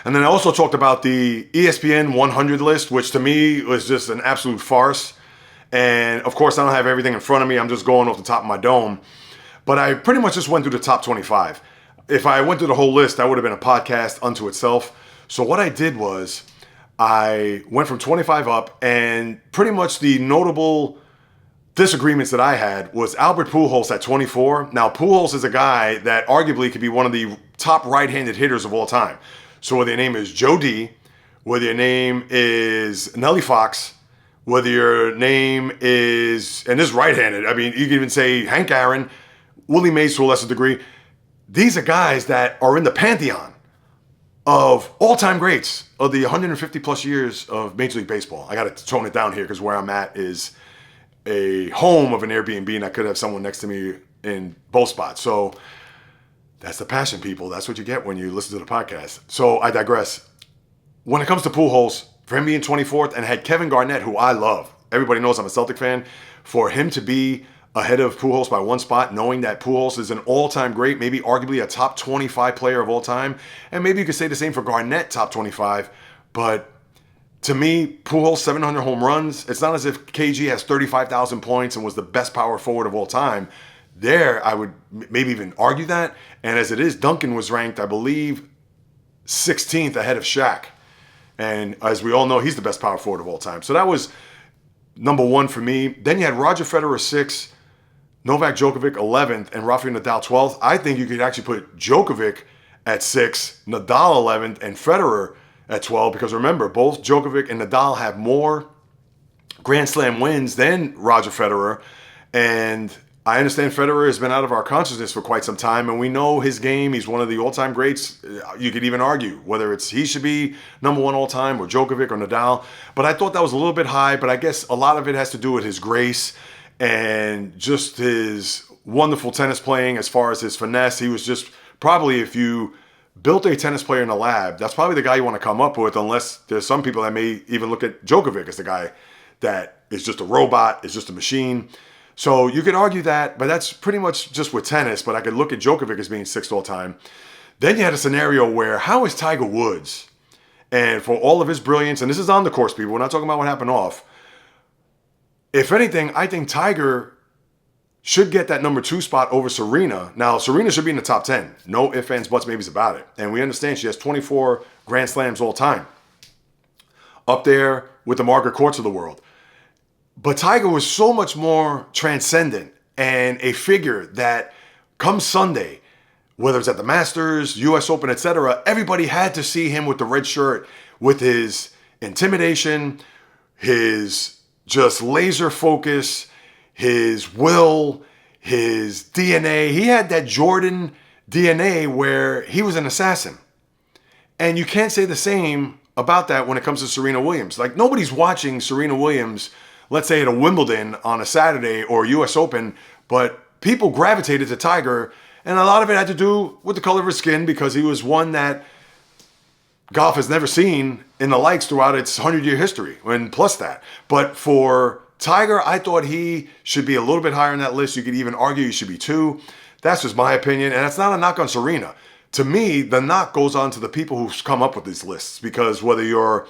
And then I also talked about the ESPN 100 list, which to me was just an absolute farce. And of course, I don't have everything in front of me. I'm just going off the top of my dome. But I pretty much just went through the top 25. If I went through the whole list, that would have been a podcast unto itself. So what I did was I went from 25 up, and pretty much the notable disagreements that I had was Albert Pujols at 24. Now, Pujols is a guy that arguably could be one of the top right-handed hitters of all time. So whether your name is Joe D, whether your name is Nellie Fox, whether your name is, and this is right-handed, I mean, you can even say Hank Aaron, Willie Mays to a lesser degree. These are guys that are in the pantheon of all-time greats of the 150 plus years of Major League Baseball. I got to tone it down here because where I'm at is a home of an Airbnb, and I could have someone next to me in both spots. So that's the passion, people. That's what you get when you listen to the podcast. So I digress. When it comes to Pujols, for him being 24th and had Kevin Garnett, who I love, everybody knows I'm a Celtic fan, for him to be ahead of Pujols by 1 spot, knowing that Pujols is an all-time great, maybe arguably a top 25 player of all time. And maybe you could say the same for Garnett, top 25. But to me, Pujols, 700 home runs. It's not as if KG has 35,000 points and was the best power forward of all time. There, I would maybe even argue that. And as it is, Duncan was ranked, I believe, 16th ahead of Shaq. And as we all know, he's the best power forward of all time. So that was number 1 for me. Then you had Roger Federer 6, Novak Djokovic 11th, and Rafael Nadal 12th. I think you could actually put Djokovic at 6, Nadal 11th, and Federer at 12, because remember, both Djokovic and Nadal have more Grand Slam wins than Roger Federer. And I understand Federer has been out of our consciousness for quite some time, and we know his game. He's one of the all-time greats. You could even argue whether it's he should be number 1 all-time or Djokovic or Nadal. But I thought that was a little bit high, but I guess a lot of it has to do with his grace and just his wonderful tennis playing as far as his finesse. He was just probably, if you built a tennis player in a lab, that's probably the guy you want to come up with, unless there's some people that may even look at Djokovic as the guy that is just a robot, is just a machine. So you could argue that, but that's pretty much just with tennis. But I could look at Djokovic as being 6th all time. Then you had a scenario where, how is Tiger Woods? And for all of his brilliance, and this is on the course, people, we're not talking about what happened off. If anything, I think Tiger should get that number 2 spot over Serena. Now, Serena should be in the top 10. No ifs, ands, buts, maybes about it. And we understand she has 24 Grand Slams all time. Up there with the Margaret Courts of the world. But Tiger was so much more transcendent and a figure that come Sunday, whether it's at the Masters, US Open, etc., everybody had to see him with the red shirt, with his intimidation, his just laser focus, his will, his DNA. He had that Jordan DNA where he was an assassin. And you can't say the same about that when it comes to Serena Williams. Like, nobody's watching Serena Williams, let's say at a Wimbledon on a Saturday or US Open, but people gravitated to Tiger, and a lot of it had to do with the color of his skin, because he was one that golf has never seen in the likes throughout its 100-year history, and plus that. But for Tiger, I thought he should be a little bit higher on that list. You could even argue he should be 2. That's just my opinion, and that's not a knock on Serena. To me, the knock goes on to the people who've come up with these lists, because whether you're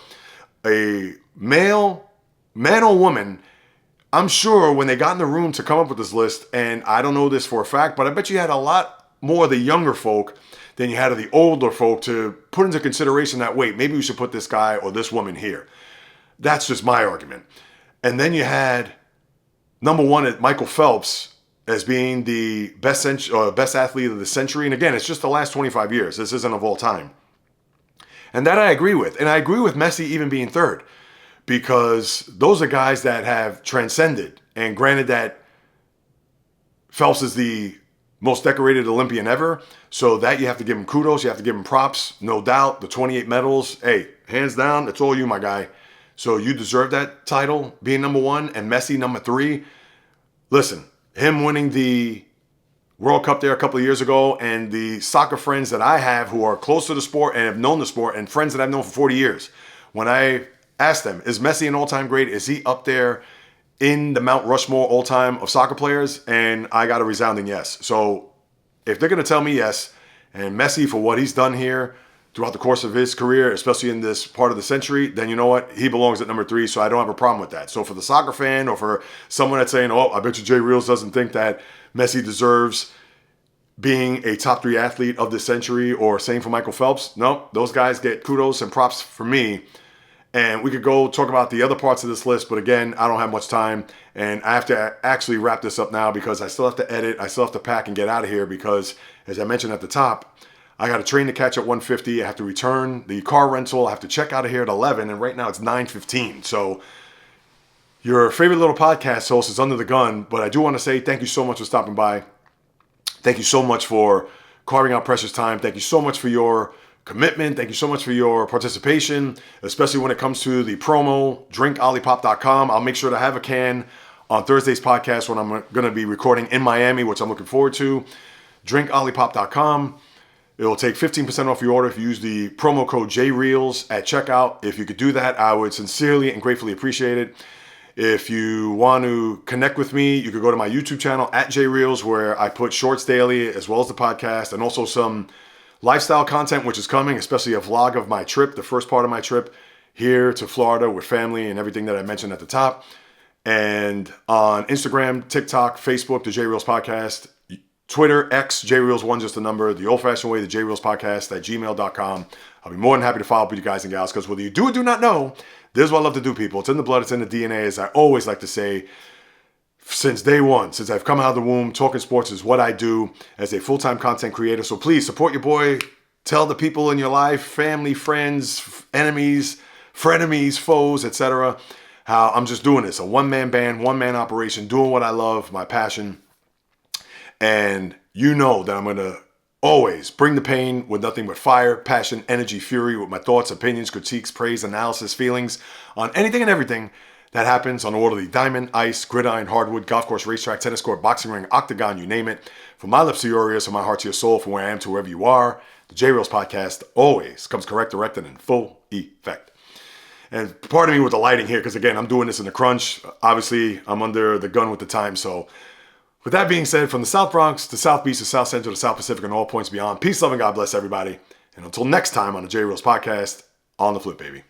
a male, man or woman, I'm sure when they got in the room to come up with this list, and I don't know this for a fact, but I bet you had a lot more of the younger folk than you had of the older folk to put into consideration that, wait, maybe we should put this guy or this woman here. That's just my argument. And then you had number 1 at Michael Phelps, as being the best athlete of the century. And again, it's just the last 25 years. This isn't of all time. And that I agree with. And I agree with Messi even being third, because those are guys that have transcended. And granted that Phelps is the most decorated Olympian ever, so that you have to give him kudos, you have to give him props, no doubt. The 28 medals, hey, hands down, it's all you, my guy. So you deserve that title, being number one, and Messi number three. Listen, him winning the World Cup there a couple of years ago, and the soccer friends that I have who are close to the sport and have known the sport, and friends that I've known for 40 years, when I asked them, is Messi an all-time great? Is he up there in the Mount Rushmore all-time of soccer players? And I got a resounding yes. So if they're going to tell me yes, and Messi for what he's done here throughout the course of his career, especially in this part of the century, then you know what? He belongs at number three, so I don't have a problem with that. So for the soccer fan, or for someone that's saying, oh, I bet you Jay Reels doesn't think that Messi deserves being a top three athlete of this century, or same for Michael Phelps, no, those guys get kudos and props from me. And we could go talk about the other parts of this list, but again, I don't have much time, and I have to actually wrap this up now because I still have to edit, I still have to pack and get out of here because, as I mentioned at the top, I got a train to catch at 1:50. I have to return the car rental. I have to check out of here at 11, and right now it's 9:15. So your favorite little podcast host is under the gun, but I do want to say thank you so much for stopping by. Thank you so much for carving out precious time. Thank you so much for your commitment. Thank you so much for your participation, especially when it comes to the promo, drinkolipop.com. I'll make sure to have a can on Thursday's podcast when I'm going to be recording in Miami, which I'm looking forward to. Drinkolipop.com. It will take 15% off your order if you use the promo code JReels at checkout. If you could do that, I would sincerely and gratefully appreciate it. If you want to connect with me, you could go to my YouTube channel at JReels, where I put shorts daily as well as the podcast, and also some lifestyle content, which is coming, especially a vlog of my trip, the first part of my trip here to Florida with family and everything that I mentioned at the top. And on Instagram, TikTok, Facebook, the JReels Podcast, Twitter, X, JReels1, just a number, the old-fashioned way, the JReels Podcast at gmail.com. I'll be more than happy to follow up with you guys and gals, because whether you do or do not know, this is what I love to do, people. It's in the blood, it's in the DNA, as I always like to say. Since day one, since I've come out of the womb, talking sports is what I do as a full-time content creator. So please support your boy. Tell the people in your life, family, friends, enemies, frenemies, foes, etc., how I'm just doing this. A one-man band, one-man operation, doing what I love, my passion. And you know that I'm going to always bring the pain with nothing but fire, passion, energy, fury, with my thoughts, opinions, critiques, praise, analysis, feelings on anything and everything that happens on the world of the diamond, ice, gridiron, hardwood, golf course, racetrack, tennis court, boxing ring, octagon, you name it. From my lips to your ears, from my heart to your soul, from where I am to wherever you are, the JReels Podcast always comes correct, direct, and in full effect. And pardon me with the lighting here, because again, I'm doing this in a crunch. Obviously, I'm under the gun with the time. So with that being said, from the South Bronx to South Beach to South Central to South Pacific and all points beyond, peace, love, and God bless everybody. And until next time on the JReels Podcast, on the flip, baby.